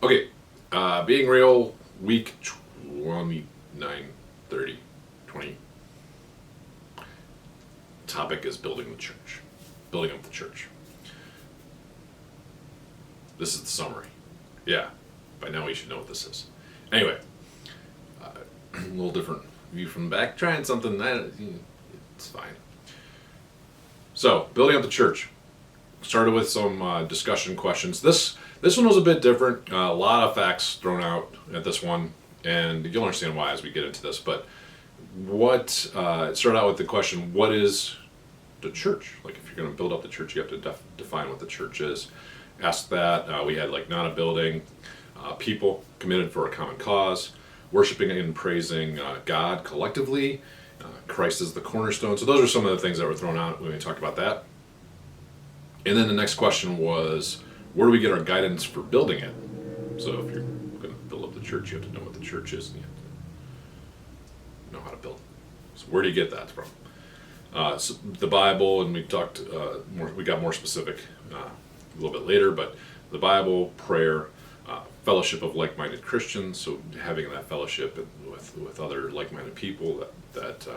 Okay, being real, week 29, 30, 20. Topic is building the church. Building up the church. This is the summary. Yeah, by now we should know what this is. Anyway, a little different view from the back. Trying something, it's fine. So, building up the church. Started with some discussion questions. This one was a bit different. A lot of facts thrown out at this one, and you'll understand why as we get into this. But it started out with the question: what is the church? Like, if you're going to build up the church, you have to define what the church is. Asked that. We had not a building, people committed for a common cause, worshiping and praising God collectively. Christ is the cornerstone. So those are some of the things that were thrown out when we talked about that. And then the next question was, where do we get our guidance for building it? So if you're going to build up the church, you have to know what the church is, and you have to know how to build it. So where do you get that from? So the Bible, and we talked more. We got more specific a little bit later, but the Bible, prayer, fellowship of like-minded Christians. So having that fellowship with other like-minded people that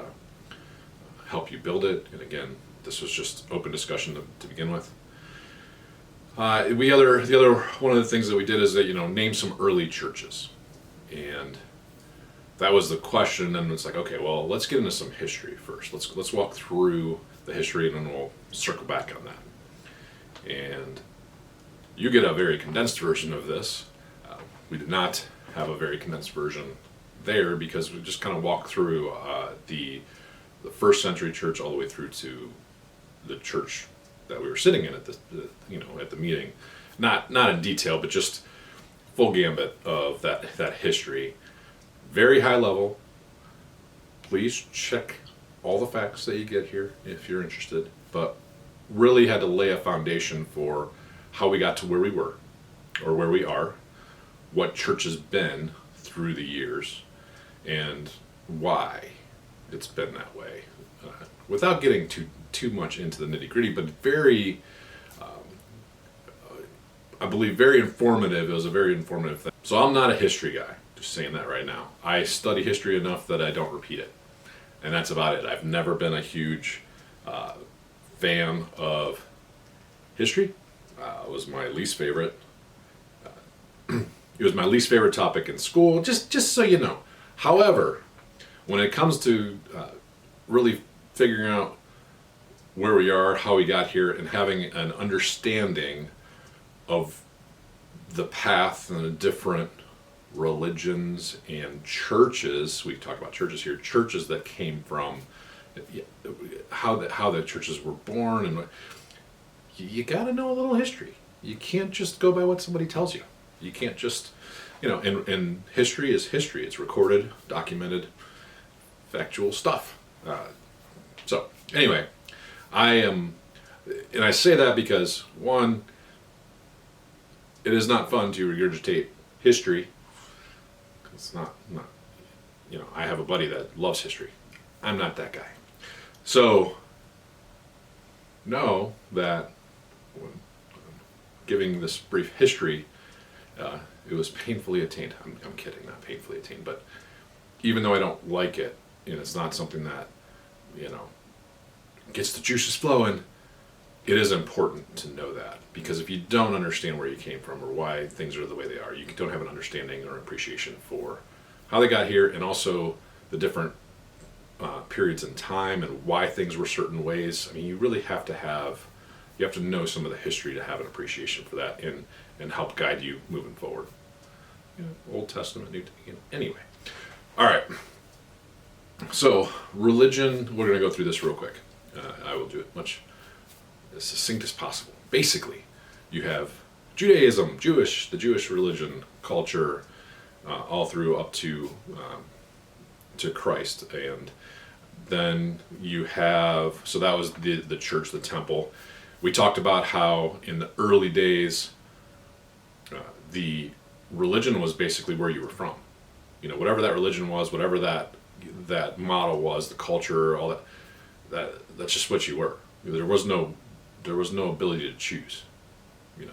help you build it. And again, this was just open discussion to begin with. The other one of the things that we did is that name some early churches, and that was the question. And it's like, okay, well, let's get into some history first. Let's walk through the history, and then we'll circle back on that. And you get a very condensed version of this. We did not have a very condensed version there because we just kind of walked through the first century church all the way through to the church that we were sitting in at the meeting, not in detail, but just full gambit of that history. Very high level. Please check all the facts that you get here if you're interested, but really had to lay a foundation for how we got to where we were, or where we are, what church has been through the years, and why it's been that way. Without getting too much into the nitty gritty, but very, I believe, very informative. It was a very informative thing. So I'm not a history guy, just saying that right now. I study history enough that I don't repeat it. And that's about it. I've never been a huge fan of history. It was my least favorite. It was my least favorite topic in school, just so you know. However, when it comes to really figuring out where we are, how we got here, and having an understanding of the path and the different religions and churches, we talk about churches here, churches that came from, how the churches were born, and you got to know a little history. You can't just go by what somebody tells you. You can't just, and history is history. It's recorded, documented, factual stuff. So anyway, and I say that because, one, it is not fun to regurgitate history. It's not, I have a buddy that loves history. I'm not that guy. So know that when giving this brief history, it was painfully attained. I'm kidding, not painfully attained, but even though I don't like it, it's not something that, gets the juices flowing, it is important to know that. Because if you don't understand where you came from or why things are the way they are, you don't have an understanding or appreciation for how they got here, and also the different periods in time and why things were certain ways. I mean, you really have to know some of the history to have an appreciation for that and help guide you moving forward. Old Testament, New Testament, anyway. All right. So, religion, we're going to go through this real quick. I will do it much as succinct as possible. Basically, you have Judaism, the Jewish religion, culture, all through up to Christ. And then you have, so that was the church, the temple. We talked about how in the early days, the religion was basically where you were from. Whatever that religion was, whatever that model was, the culture, all that's just what you were. There was no ability to choose.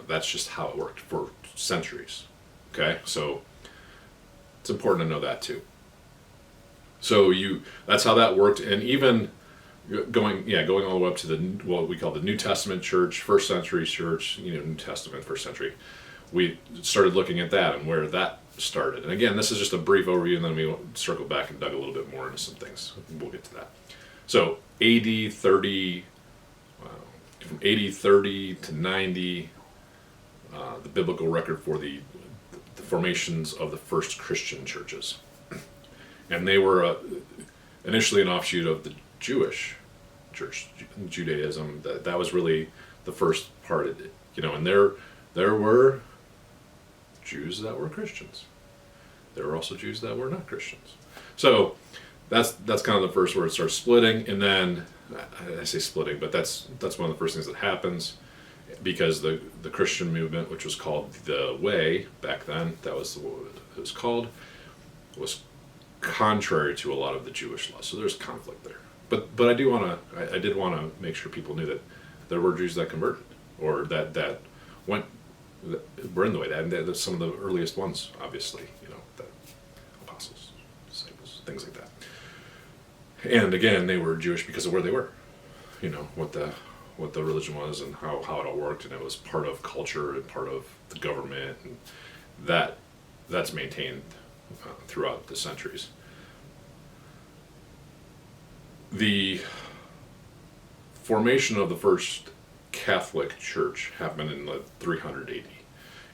That's just how it worked for centuries. Okay, so it's important to know that too. So that's how that worked, and even going all the way up to what we call the New Testament church, first century church, New Testament, first century. We started looking at that and where that started. And again, this is just a brief overview, and then we circle back and dug a little bit more into some things. We'll get to that. So AD 30, from AD 30 to 90, the biblical record for the formations of the first Christian churches. And they were initially an offshoot of the Jewish church, Judaism. That was really the first part of it, and there were Jews that were Christians. There were also Jews that were not Christians. So that's kind of the first where it starts splitting, and then I say splitting, but that's one of the first things that happens, because the Christian movement, which was called the Way back then, that was what it was called, was contrary to a lot of the Jewish laws. So there's conflict there. But I did want to make sure people knew that there were Jews that converted, or that were in the way. That some of the earliest ones, obviously, the apostles, disciples, things like that. And again, they were Jewish because of where they were, what the religion was and how it all worked, and it was part of culture and part of the government, and that's maintained throughout the centuries. The formation of the first Catholic Church happened in the 300 AD,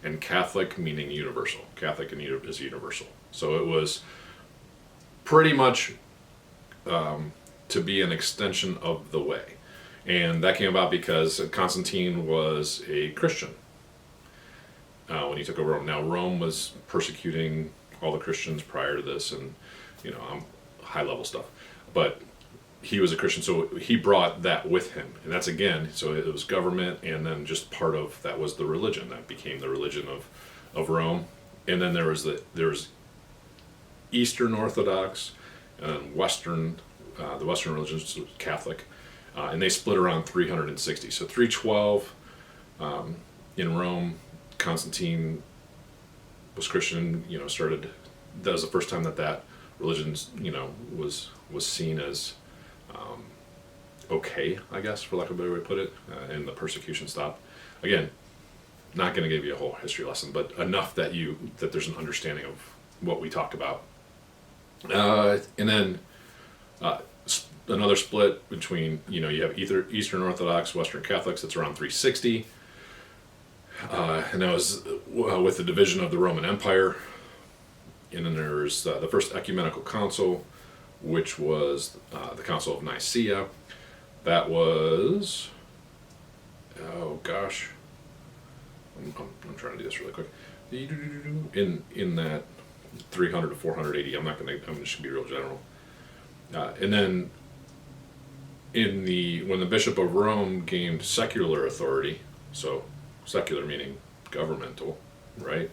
and Catholic meaning universal. Catholic is universal. So it was pretty much to be an extension of the Way. And that came about because Constantine was a Christian when he took over Rome. Now, Rome was persecuting all the Christians prior to this, and high level stuff. But he was a Christian, so he brought that with him, and that's again. So it was government, and then just part of that was the religion that became the religion of Rome. And then there was Eastern Orthodox and Western, the Western religions, Catholic, and they split around 360. So 312 in Rome, Constantine was Christian. Started. That was the first time that religion, was seen as okay, I guess, for lack of a better way to put it, and the persecution stopped. Again, not going to give you a whole history lesson, but enough that there's an understanding of what we talked about. And then another split between, you have either Eastern Orthodox, Western Catholics. That's around 360. And that was with the division of the Roman Empire. And then there's the First Ecumenical Council, which was the Council of Nicaea. That was, oh gosh, I'm trying to do this really quick. In that 300 to 480, I'm just going to be real general. And then when the Bishop of Rome gained secular authority, so secular meaning governmental, right?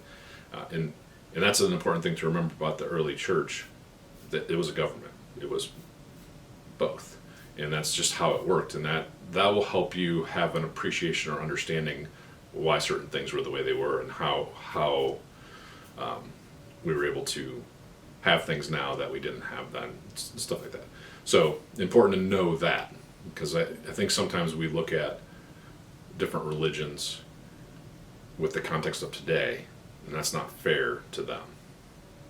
And that's an important thing to remember about the early church, that it was a government. It was both. And that's just how it worked. And that will help you have an appreciation or understanding why certain things were the way they were, and how we were able to have things now that we didn't have then, stuff like that. So important to know that, because I think sometimes we look at different religions with the context of today, and that's not fair to them,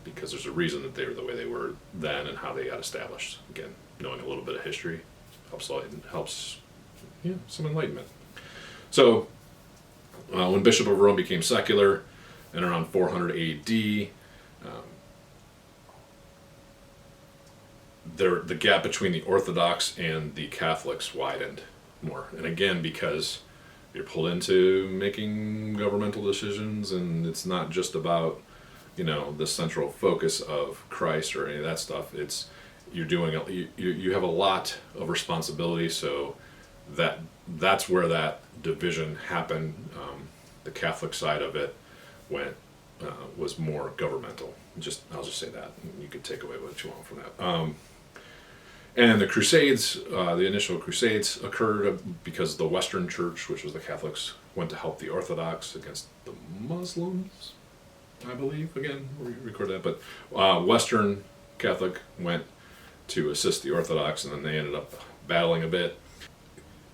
because there's a reason that they were the way they were then and how they got established. Again, knowing a little bit of history helps some enlightenment. So when Bishop of Rome became secular in around 400 AD, the gap between the Orthodox and the Catholics widened more. And again, because you're pulled into making governmental decisions, and it's not just about the central focus of Christ or any of that stuff. It's you have a lot of responsibility, so that's where that division happened. The Catholic side of it was more governmental. I'll just say that. You could take away what you want from that. And the Crusades, the initial Crusades occurred because the Western Church, which was the Catholics, went to help the Orthodox against the Muslims. I believe. Again, we record that, but Western Catholic went to assist the Orthodox, and then they ended up battling a bit.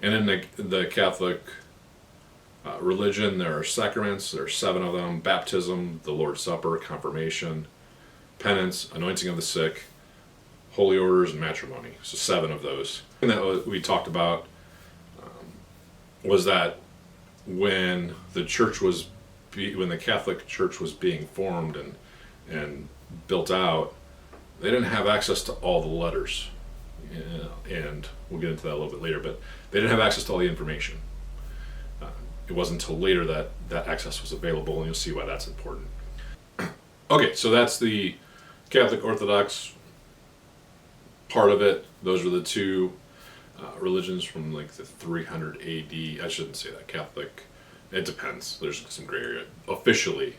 And in the Catholic religion, there are sacraments. There are 7 of them: baptism, the Lord's Supper, confirmation, penance, anointing of the sick, holy orders, and matrimony. So 7 of those. And that we talked about was that when the church was when the Catholic Church was being formed and built out, they didn't have access to all the letters, and we'll get into that a little bit later. But they didn't have access to all the information. It wasn't until later that that access was available, and you'll see why that's important. Okay, so that's the Catholic Orthodox part of it. Those are the 2 religions from like the 300 AD. I shouldn't say that. Catholic, it depends. There's some gray area. Officially,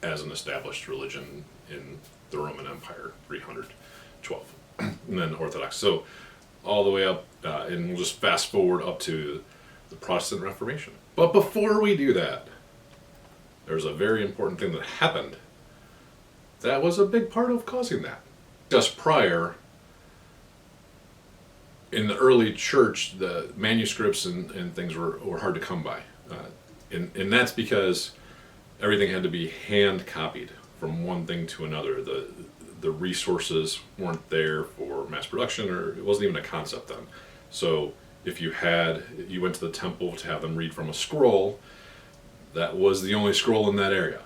as an established religion in the Roman Empire, 312. And then Orthodox. So all the way up, and we'll just fast forward up to the Protestant Reformation. But before we do that, there's a very important thing that happened that was a big part of causing that. Just prior, in the early church, the manuscripts and things were hard to come by. And that's because everything had to be hand copied from one thing to another. The resources weren't there for mass production, or it wasn't even a concept then. So if you went to the temple to have them read from a scroll, that was the only scroll in that area.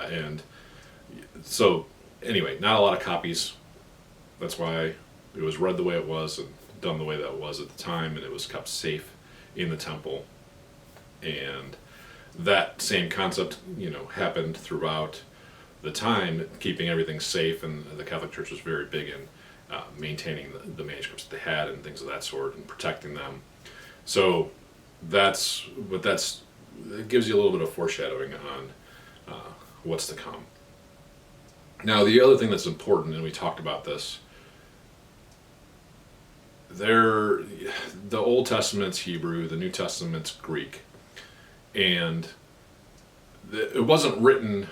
And so anyway, not a lot of copies. That's why it was read the way it was and done the way that it was at the time, and it was kept safe in the temple. And that same concept, happened throughout the time, keeping everything safe, and the Catholic Church was very big in maintaining the manuscripts that they had and things of that sort, and protecting them. So it gives you a little bit of foreshadowing on what's to come. Now, the other thing that's important, and we talked about this, the Old Testament's Hebrew, the New Testament's Greek, and it wasn't written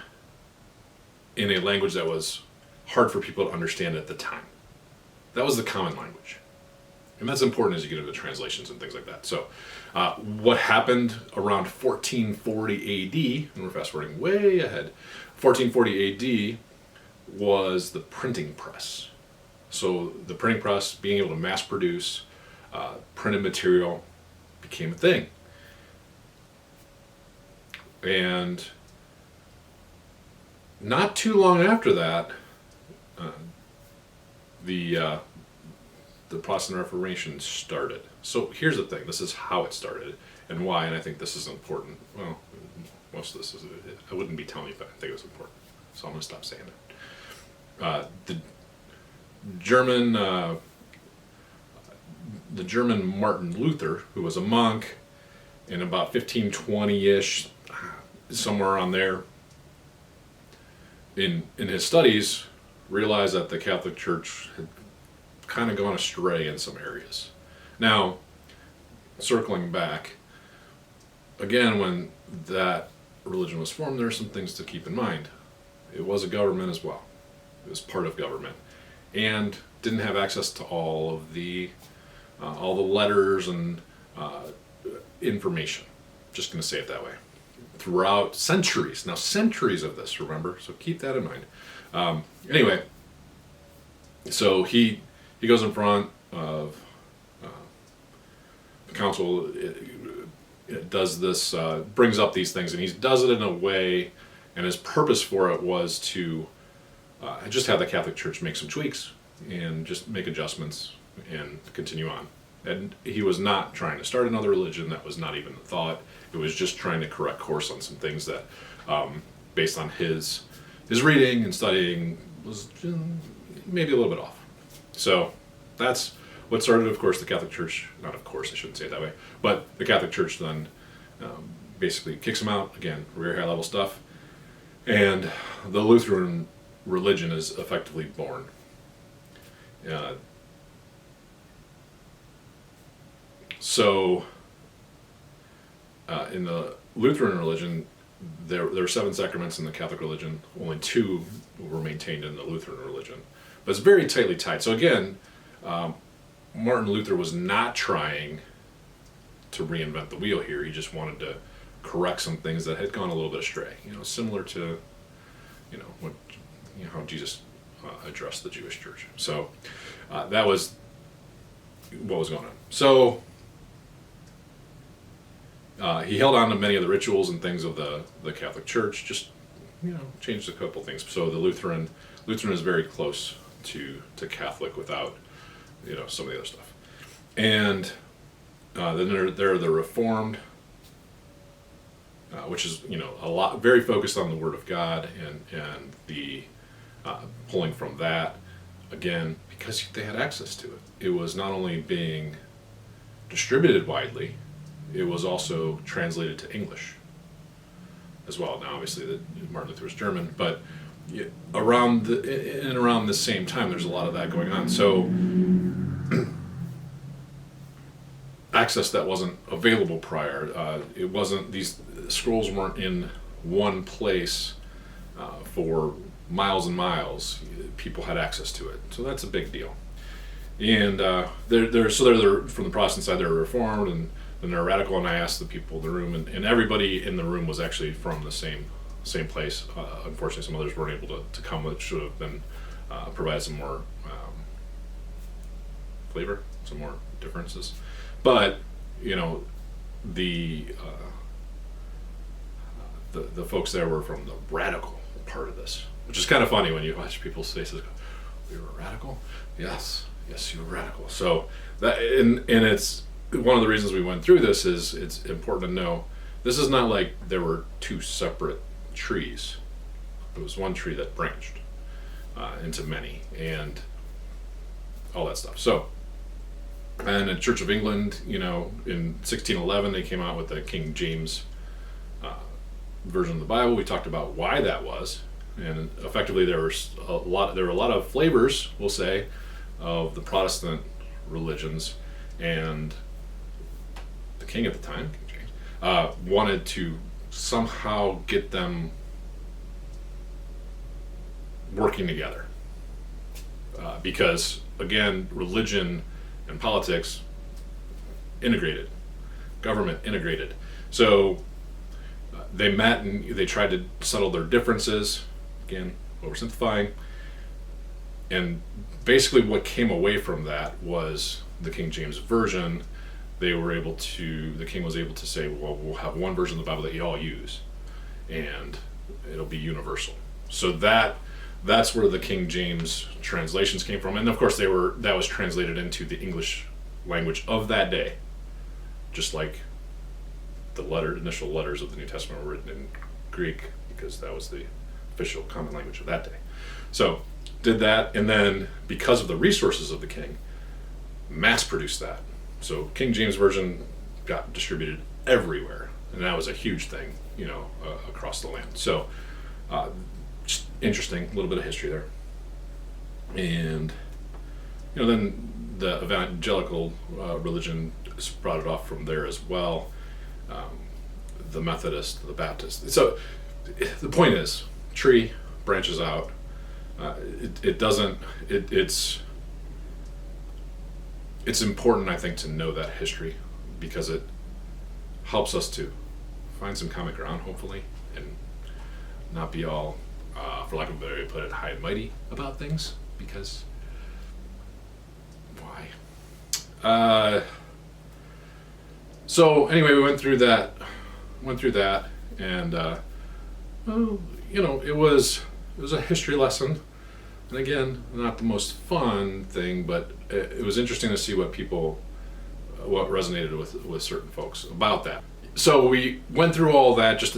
in a language that was hard for people to understand at the time. That was the common language. And that's important as you get into translations and things like that. So what happened around 1440 AD, and we're fast forwarding way ahead, 1440 AD was the printing press. So the printing press, being able to mass produce printed material, became a thing. And not too long after that, the Protestant Reformation started. So here's the thing. This is how it started and why, and I think this is important. Well, most of this is, I wouldn't be telling you if I didn't think it was important. So I'm going to stop saying that. The German Martin Luther, who was a monk in about 1520-ish, somewhere around there, in his studies, realized that the Catholic Church had kind of gone astray in some areas. Now, circling back, again, when that religion was formed, there are some things to keep in mind. It was a government as well. It was part of government, and didn't have access to all the letters and information. Just going to say it that way. Throughout centuries, now centuries of this, remember, so keep that in mind. Anyway, so he goes in front of the council, it does this, brings up these things, and he does it in a way, and his purpose for it was to just have the Catholic Church make some tweaks and just make adjustments and continue on. And he was not trying to start another religion. That was not even the thought. It was just trying to correct course on some things that, based on his reading and studying, was maybe a little bit off. So that's what started, of course, the Catholic Church. Not of course, I shouldn't say it that way. But the Catholic Church then basically kicks him out. Again, very high level stuff. And the Lutheran religion is effectively born. So in the Lutheran religion, there are 7 sacraments in the Catholic religion. Only 2 were maintained in the Lutheran religion, but it's very tightly tied. So again, Martin Luther was not trying to reinvent the wheel here. He just wanted to correct some things that had gone a little bit astray. Similar to what how Jesus addressed the Jewish church. So that was what was going on. So he held on to many of the rituals and things of the Catholic Church, just changed a couple things. So the Lutheran is very close to Catholic without some of the other stuff. And then there are the Reformed, which is a lot very focused on the Word of God and the pulling from that, again because they had access to it. It was not only being distributed widely, it was also translated to English as well. Now, obviously, Martin Luther was German, but around the same time, there's a lot of that going on. So, access that wasn't available prior. It wasn't, these scrolls weren't in one place for miles and miles. People had access to it, so that's a big deal. And they're from the Protestant side, they're Reformed, and then they're Radical. And I asked the people in the room, and everybody in the room was actually from the same place. Unfortunately, some others weren't able to come, which should have been provide some more flavor, some more differences. But the folks there were from the Radical part of this, which is kind of funny when you watch people's faces go, "We were Radical? Yes, you were Radical." So that and it's one of the reasons we went through this is it's important to know this is not like there were 2 separate trees. It was one tree that branched into many and all that stuff. So, and the Church of England, in 1611 they came out with the King James version of the Bible. We talked about why that was, and effectively there were a lot of flavors, we'll say, of the Protestant religions, and the king at the time, King James, wanted to somehow get them working together, because again, religion and politics integrated, government integrated. So they met and they tried to settle their differences, again oversimplifying, and basically what came away from that was the King James version. The king was able to say, well, we'll have one version of the Bible that you all use, and it'll be universal. So that's where the King James translations came from, and of course that was translated into the English language of that day, just like the initial letters of the New Testament were written in Greek, because that was the official common language of that day. So did that, and then because of the resources of the king, mass produced that. So King James version got distributed everywhere, and that was a huge thing, across the land. So just interesting, a little bit of history there. And then the evangelical religion brought it off from there as well. The Methodist, the Baptist. So the point is, tree branches out. It's important, I think, to know that history, because it helps us to find some common ground, hopefully, and not be all, for lack of a better way to put it, high and mighty about things, because why? So anyway, we went through that, and it was a history lesson, and again, not the most fun thing, but it was interesting to see what resonated with certain folks about that. So we went through all that just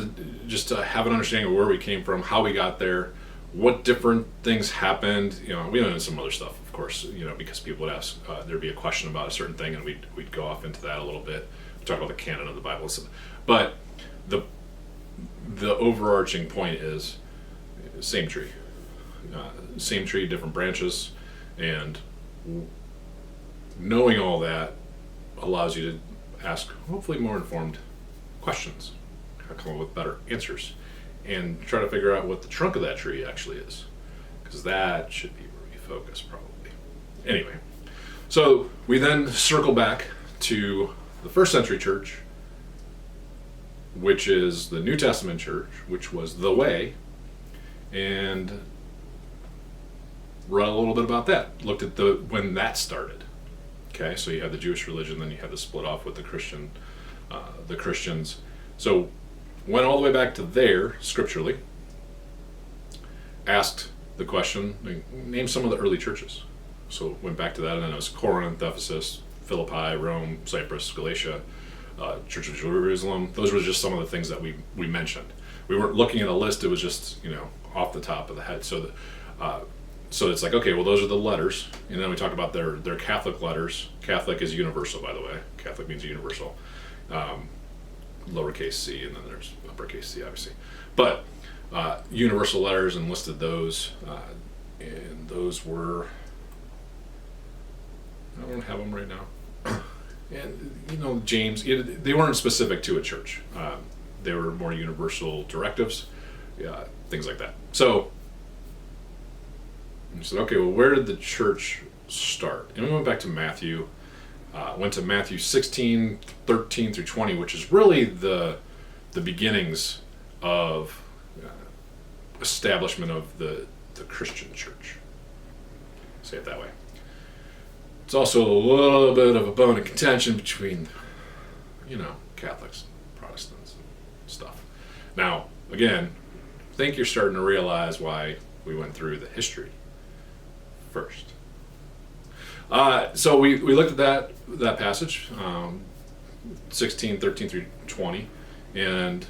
to have an understanding of where we came from, how we got there, what different things happened. We went into some other stuff, of course, because people would ask, there'd be a question about a certain thing, and we'd go off into that a little bit. We talk about the canon of the Bible, but the overarching point is same tree, different branches, and knowing all that allows you to ask hopefully more informed questions. come up with better answers, and try to figure out what the trunk of that tree actually is, because that should be where we focus probably. Anyway, so we then circle back to the first century church, which is the New Testament church, which was the way, and read a little bit about that. Looked at when that started. Okay, so you had the Jewish religion, then you had the split off with the Christians. So went all the way back to there scripturally. Asked the question, name some of the early churches. So went back to that, and then it was Corinth, Ephesus, Philippi, Rome, Cyprus, Galatia, Church of Jerusalem. Those were just some of the things that we mentioned. We weren't looking at a list; it was just off the top of the head. So so it's like, okay, well, those are the letters, and then we talk about their Catholic letters. Catholic is universal, by the way. Catholic means universal. Lowercase c, and then there's uppercase C, obviously. But universal letters, and listed those, and those were, I don't have them right now. And James, they weren't specific to a church. They were more universal directives, things like that. So we said, okay, well, where did the church start? And we went back to Matthew. Went to Matthew 16, 13 through 20, which is really the beginnings of establishment of the Christian church. Say it that way. It's also a little bit of a bone of contention between, Catholics and Protestants and stuff. Now, again, I think you're starting to realize why we went through the history first. So we looked at that passage, 16, 13 through 20, and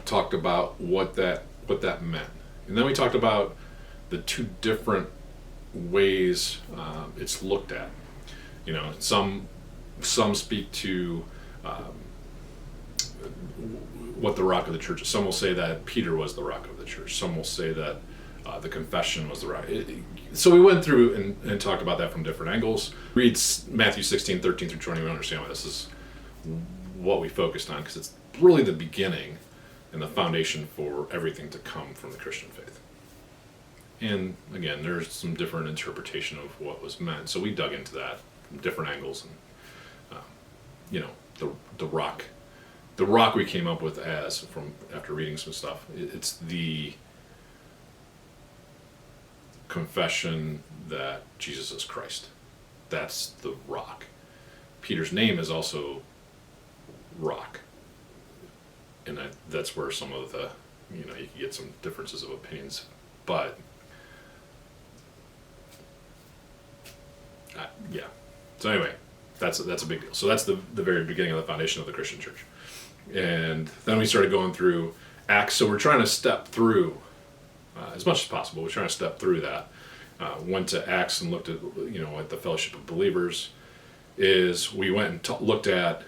talked about what that meant. And then we talked about the two different ways it's looked at. Some speak to what the rock of the church is. Some will say that Peter was the rock of the church. Some will say that the confession was the rock. So we went through and talked about that from different angles. Read Matthew 16, 13 through 20. We understand why this is what we focused on, because it's really the beginning and the foundation for everything to come from the Christian faith. And again, there's some different interpretation of what was meant. So we dug into that from different angles, and the rock we came up with from after reading some stuff. It's the confession that Jesus is Christ. That's the rock. Peter's name is also Rock, and that's where some of the you can get some differences of opinions, but yeah. So anyway, that's a big deal. So that's the very beginning of the foundation of the Christian church, and then we started going through Acts. So we're trying to step through as much as possible. We're trying to step through that. Went to Acts and looked at at the Fellowship of Believers. We went and looked at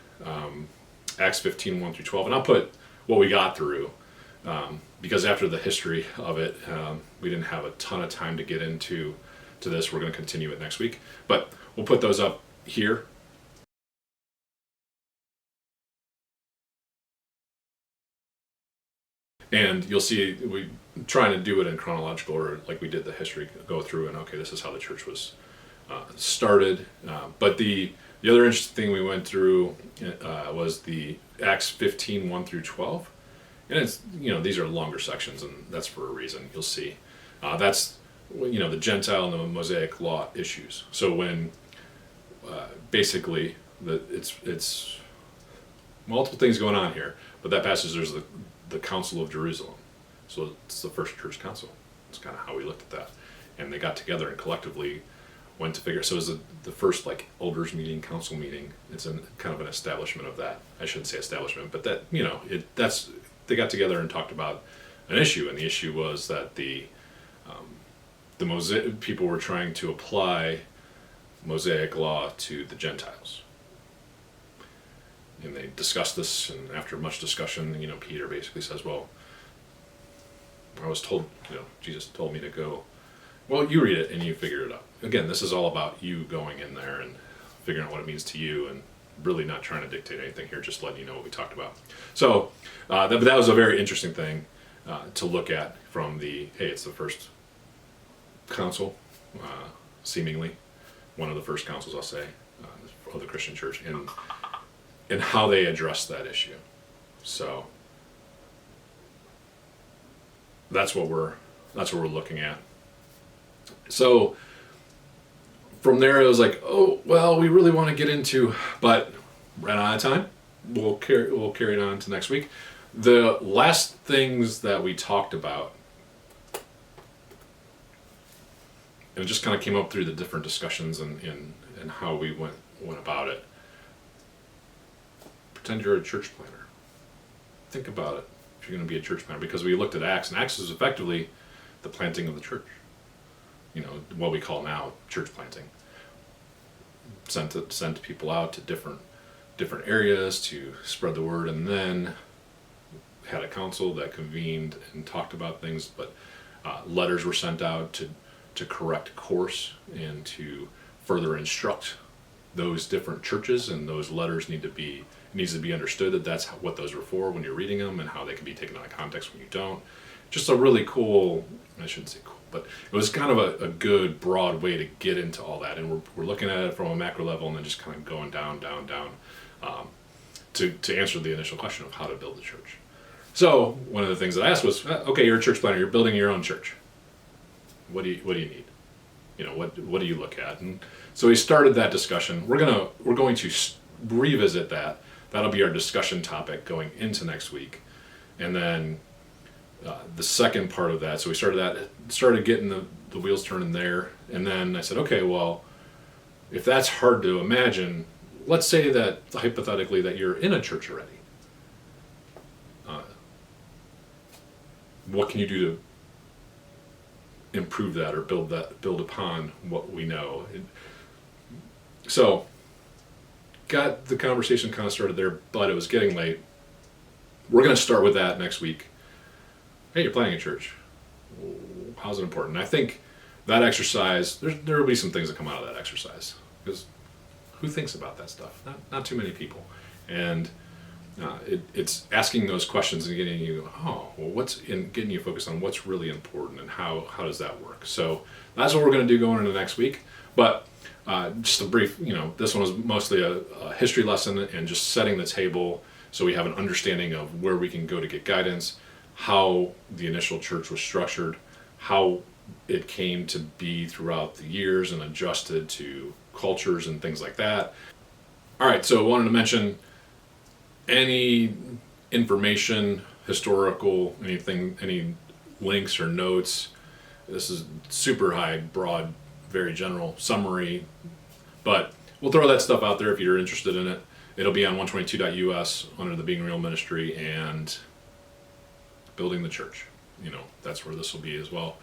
Acts 15, 1 through 12, and I'll put what we got through because after the history of it, we didn't have a ton of time to get into this. We're going to continue it next week, but we'll put those up here. And you'll see we trying to do it in chronological order, like we did the history, go through and okay, this is how the church was started. But the other interesting thing we went through was the Acts 15, 1 through 12. And it's, these are longer sections, and that's for a reason. You'll see. That's, the Gentile and the Mosaic law issues. So when basically it's multiple things going on here, but that passage, there's the Council of Jerusalem. So it's the first church council. It's kind of how we looked at that. And they got together and collectively went to figure. So it was the first elders meeting, council meeting. It's kind of an establishment of that. I shouldn't say establishment, but that they got together and talked about an issue, and the issue was that the Mosaic people were trying to apply Mosaic law to the Gentiles. And they discussed this, and after much discussion, Peter basically says, well, I was told, Jesus told me to go. Well, you read it and you figure it out. Again, this is all about you going in there and figuring out what it means to you and really not trying to dictate anything here, just letting you know what we talked about. So that was a very interesting thing to look at from the, hey, it's the first council, seemingly one of the first councils, I'll say, of the Christian church, and how they address that issue. So that's what we're looking at. So from there, it was like, oh well, we really want to get into, but ran out of time. We'll carry it on to next week. The last things that we talked about, and it just kind of came up through the different discussions and how we went about it. Pretend you're a church planner. Think about it if you're going to be a church planner, because we looked at Acts, and Acts is effectively the planting of the church. You know, what we call now church planting. Sent people out to different areas to spread the word, and then had a council that convened and talked about things. But letters were sent out to correct course and to further instruct those different churches, and those letters needs to be understood that that's what those are for when you're reading them, and how they can be taken out of context when you don't. Just a really cool, I shouldn't say cool, but it was kind of a good broad way to get into all that, and we're looking at it from a macro level, and then just kind of going down to answer the initial question of how to build the church. So one of the things that I asked was, okay, you're a church planner, you're building your own church. What do you need? You know, what do you look at? And so we started that discussion. We're going to revisit that. That'll be our discussion topic going into next week, and then the second part of that. So we started getting the wheels turning there, and then I said, okay, well, if that's hard to imagine, let's say that hypothetically that you're in a church already. What can you do to improve that or build upon what we know? So got the conversation kind of started there, but it was getting late. We're going to start with that next week. Hey, you're planning a church. How's it important? I think that exercise, there will be some things that come out of that exercise, because who thinks about that stuff? Not too many people. And it's asking those questions and getting you, getting you focused on what's really important and how does that work. So that's what we're going to do going into next week. But just a brief, this one was mostly a history lesson and just setting the table so we have an understanding of where we can go to get guidance, how the initial church was structured, how it came to be throughout the years and adjusted to cultures and things like that. All right, so I wanted to mention any information, historical, anything, any links or notes. This is super high, broad, very general summary, but we'll throw that stuff out there if you're interested in it. It'll be on 122.us under the Being Real Ministry and Building the Church. That's where this will be as well.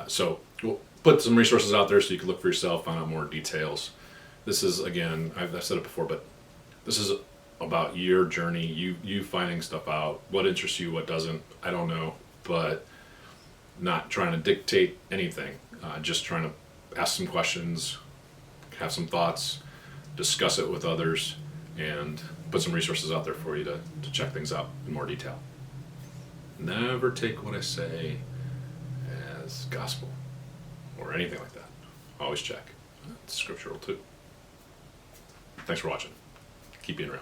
So we'll put some resources out there so you can look for yourself, find out more details. This is, again, I've said it before, but this is about your journey, you finding stuff out, what interests you, what doesn't, I don't know, but not trying to dictate anything, just trying to ask some questions, have some thoughts, discuss it with others, and put some resources out there for you to check things out in more detail. Never take what I say as gospel or anything like that. Always check. It's scriptural too. Thanks for watching. Keep being real.